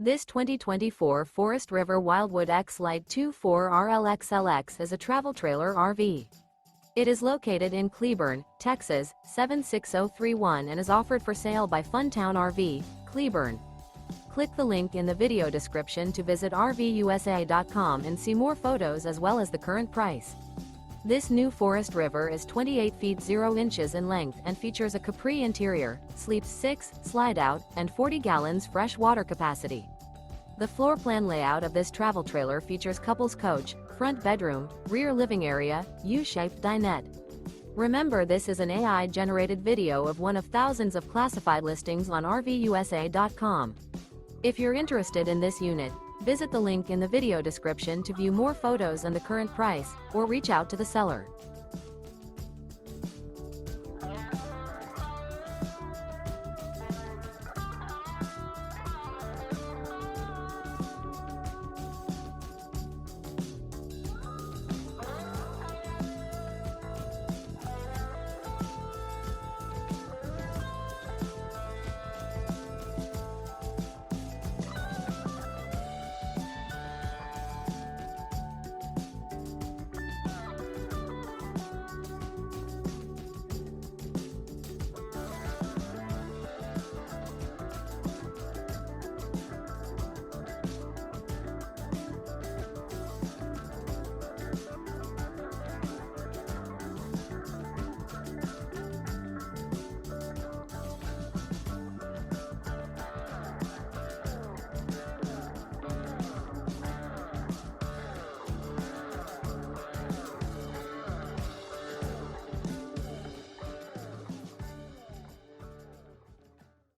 This 2024 Forest River Wildwood X-Lite 24RLXLX is a travel trailer RV. It is located in Cleburne, Texas, 76031 and is offered for sale by Funtown RV, Cleburne. Click the link in the video description to visit RVUSA.com and see more photos as well as the current price. This new Forest River is 28 feet 0 inches in length and features a CAPRI interior, sleeps 6, slide-out, and 40 gallons fresh water capacity. The floor plan layout of this travel trailer features couples coach, front bedroom, rear living area, U-shaped dinette. Remember, this is an AI-generated video of one of thousands of classified listings on RVUSA.com. If you're interested in this unit, visit the link in the video description to view more photos and the current price, or reach out to the seller.